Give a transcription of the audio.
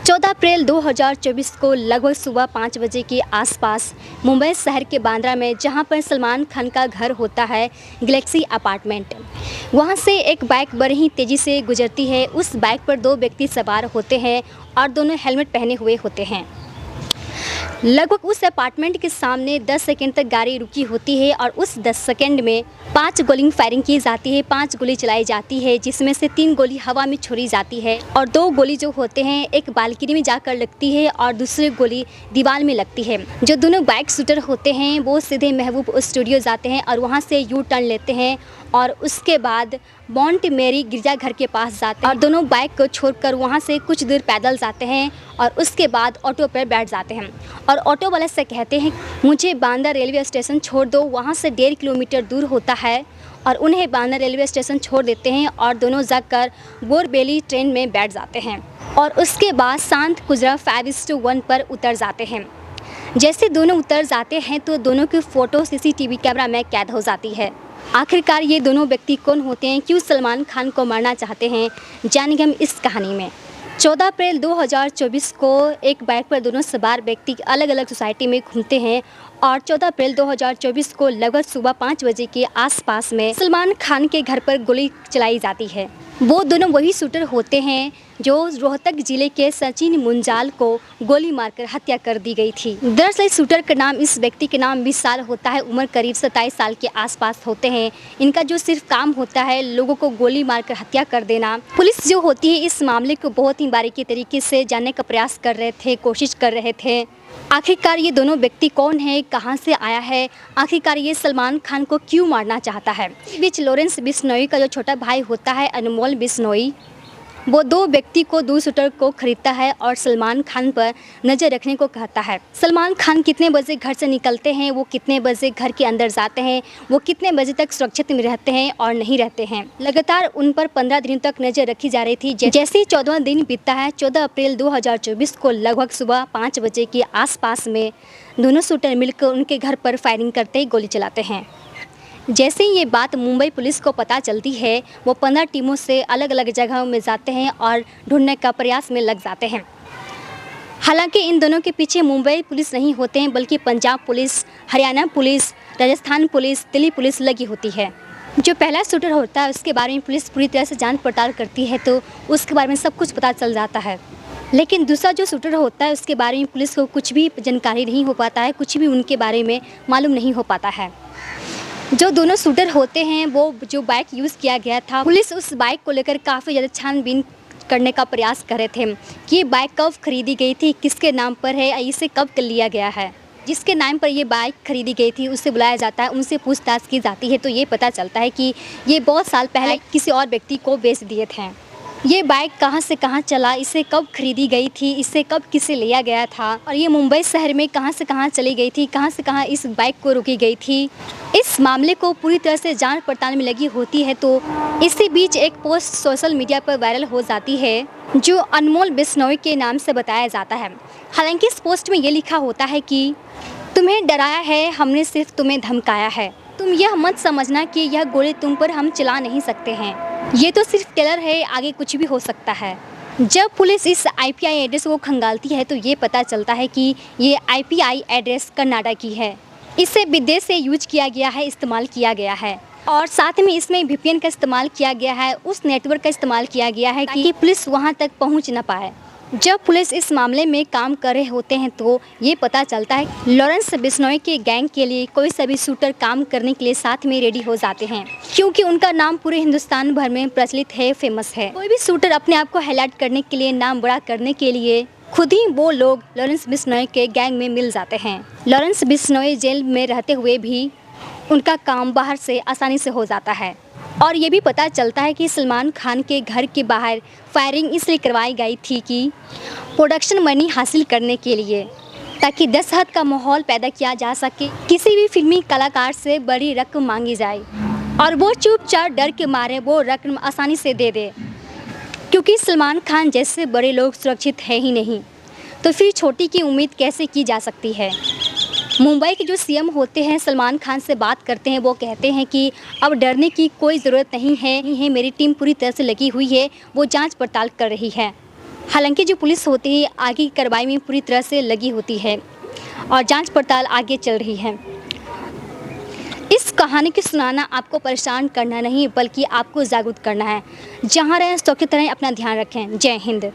14 अप्रैल 2024 को लगभग सुबह 5 बजे के आसपास मुंबई शहर के बांद्रा में जहां पर सलमान खान का घर होता है गैलेक्सी अपार्टमेंट, वहां से एक बाइक बड़ी ही तेज़ी से गुजरती है। उस बाइक पर दो व्यक्ति सवार होते हैं और दोनों हेलमेट पहने हुए होते हैं। लगभग उस अपार्टमेंट के सामने 10 सेकंड तक गाड़ी रुकी होती है और उस 10 सेकंड में 5 गोली फायरिंग की जाती है, 5 गोली चलाई जाती है, जिसमें से 3 गोली हवा में छोड़ी जाती है और 2 गोली जो होते हैं एक बालकनी में जाकर लगती है और दूसरी गोली दीवार में लगती है। जो दोनों बाइक शूटर होते हैं वो सीधे महबूब स्टूडियो जाते हैं और वहाँ से यू टर्न लेते हैं और उसके बाद मॉन्ट मेरी गिरजाघर के पास जाते हैं और दोनों बाइक को छोड़कर वहाँ से कुछ दूर पैदल जाते हैं और उसके बाद ऑटो पर बैठ जाते हैं और ऑटो वाले से कहते हैं मुझे बांद्रा रेलवे स्टेशन छोड़ दो। वहाँ से 1.5 किलोमीटर दूर होता है और उन्हें बांद्रा रेलवे स्टेशन छोड़ देते हैं और दोनों जाकर बोरबेली ट्रेन में बैठ जाते हैं और उसके बाद शांत कुजरा 5:1 पर उतर जाते हैं। जैसे दोनों उतर जाते हैं तो दोनों की फ़ोटो CCTV कैमरा में कैद हो जाती है। आखिरकार ये दोनों व्यक्ति कौन होते हैं, क्यों सलमान खान को मारना चाहते हैं, जानेंगे हम इस कहानी में। 14 अप्रैल 2024 को एक बाइक पर दोनों सवार व्यक्ति अलग अलग सोसाइटी में घूमते हैं और 14 अप्रैल 2024 को लगभग सुबह 5 बजे के आसपास में सलमान खान के घर पर गोली चलाई जाती है। वो दोनों वही शूटर होते हैं जो रोहतक जिले के सचिन मुंजाल को गोली मारकर हत्या कर दी गई थी। दरअसल शूटर का नाम, इस व्यक्ति के नाम 20 साल होता है, उम्र करीब 27 साल के आसपास होते हैं। इनका जो सिर्फ काम होता है लोगों को गोली मारकर हत्या कर देना। पुलिस जो होती है इस मामले को बहुत ही बारीकी तरीके से जानने का प्रयास कर रहे थे, कोशिश कर रहे थे। आखिरकार ये दोनों व्यक्ति कौन है, कहाँ से आया है, आखिरकार ये सलमान खान को क्यों मारना चाहता है। इस बीच लॉरेंस बिश्नोई का जो छोटा भाई होता है अनमोल बिश्नोई, वो 2 व्यक्ति को 2 शूटर को खरीदता है और सलमान खान पर नज़र रखने को कहता है। सलमान खान कितने बजे घर से निकलते हैं, वो कितने बजे घर के अंदर जाते हैं, वो कितने बजे तक सुरक्षित में रहते हैं और नहीं रहते हैं। लगातार उन पर 15 दिनों तक नज़र रखी जा रही थी। जैसे ही 14वां दिन बीतता है, 14 अप्रैल 2024 को लगभग सुबह 5 बजे के आसपास में दोनों शूटर मिलकर उनके घर पर फायरिंग करते ही गोली चलाते हैं। जैसे ही ये बात मुंबई पुलिस को पता चलती है, वो 15 टीमों से अलग अलग जगहों में जाते हैं और ढूंढने का प्रयास में लग जाते हैं। हालांकि इन दोनों के पीछे मुंबई पुलिस नहीं होते हैं, बल्कि Punjab police, Haryana police, Rajasthan police, Delhi police लगी होती है। जो पहला शूटर होता है उसके बारे में पुलिस पूरी तरह से जांच पड़ताल करती है तो उसके बारे में सब कुछ पता चल जाता है। लेकिन दूसरा जो शूटर होता है उसके बारे में पुलिस को कुछ भी जानकारी नहीं हो पाता है, कुछ भी उनके बारे में मालूम नहीं हो पाता है। जो दोनों शूटर होते हैं वो जो बाइक यूज़ किया गया था, पुलिस उस बाइक को लेकर काफ़ी ज़्यादा छानबीन करने का प्रयास कर रहे थे कि ये बाइक कब खरीदी गई थी, किसके नाम पर है, इसे कब कर लिया गया है। जिसके नाम पर ये बाइक खरीदी गई थी उससे बुलाया जाता है, उनसे पूछताछ की जाती है तो ये पता चलता है कि ये बहुत साल पहले किसी और व्यक्ति को बेच दिए थे। ये बाइक कहाँ से कहाँ चला, इसे कब खरीदी गई थी, इसे कब किसे लिया गया था और ये मुंबई शहर में कहाँ से कहाँ चली गई थी, कहाँ से कहाँ इस बाइक को रोकी गई थी। इस मामले को पूरी तरह से जांच पड़ताल में लगी होती है तो इसी बीच एक पोस्ट सोशल मीडिया पर वायरल हो जाती है जो अनमोल बिश्नोई के नाम से बताया जाता है। हालांकि इस पोस्ट में ये लिखा होता है कि तुम्हें डराया है, हमने सिर्फ तुम्हें धमकाया है। तुम यह मत समझना कि यह गोली तुम पर हम चला नहीं सकते हैं, ये तो सिर्फ टेलर है, आगे कुछ भी हो सकता है। जब पुलिस इस IPI एड्रेस को खंगालती है तो ये पता चलता है कि ये IPI एड्रेस कर्नाटक की है। इसे विदेश से यूज किया गया है, इस्तेमाल किया गया है और साथ में इसमें VPN का इस्तेमाल किया गया है, उस नेटवर्क का इस्तेमाल किया गया है कि पुलिस वहाँ तक पहुँच न पाए। जब पुलिस इस मामले में काम कर रहे होते हैं तो ये पता चलता है लॉरेंस बिश्नोई के गैंग के लिए कोई सभी शूटर काम करने के लिए साथ में रेडी हो जाते हैं, क्योंकि उनका नाम पूरे हिंदुस्तान भर में प्रचलित है, फेमस है। कोई भी शूटर अपने आप को हाईलाइट करने के लिए, नाम बड़ा करने के लिए खुद ही वो लोग लॉरेंस बिश्नोई के गैंग में मिल जाते हैं। लॉरेंस बिश्नोई जेल में रहते हुए भी उनका काम बाहर से आसानी से हो जाता है और ये भी पता चलता है कि सलमान खान के घर के बाहर फायरिंग इसलिए करवाई गई थी कि प्रोडक्शन मनी हासिल करने के लिए, ताकि दहशत का माहौल पैदा किया जा सके, किसी भी फिल्मी कलाकार से बड़ी रकम मांगी जाए और वो चुपचाप डर के मारे वो रकम आसानी से दे दे, क्योंकि सलमान खान जैसे बड़े लोग सुरक्षित है ही नहीं तो फिर छोटी की उम्मीद कैसे की जा सकती है। मुंबई के जो CM होते हैं सलमान खान से बात करते हैं, वो कहते हैं कि अब डरने की कोई ज़रूरत नहीं है, मेरी टीम पूरी तरह से लगी हुई है, वो जांच पड़ताल कर रही है। हालांकि जो पुलिस होती है आगे की कार्रवाई में पूरी तरह से लगी होती है और जांच पड़ताल आगे चल रही है। इस कहानी को सुनाना आपको परेशान करना नहीं बल्कि आपको जागरूक करना है। जहां रहें सुरक्षित रहें, अपना ध्यान रखें। जय हिंद।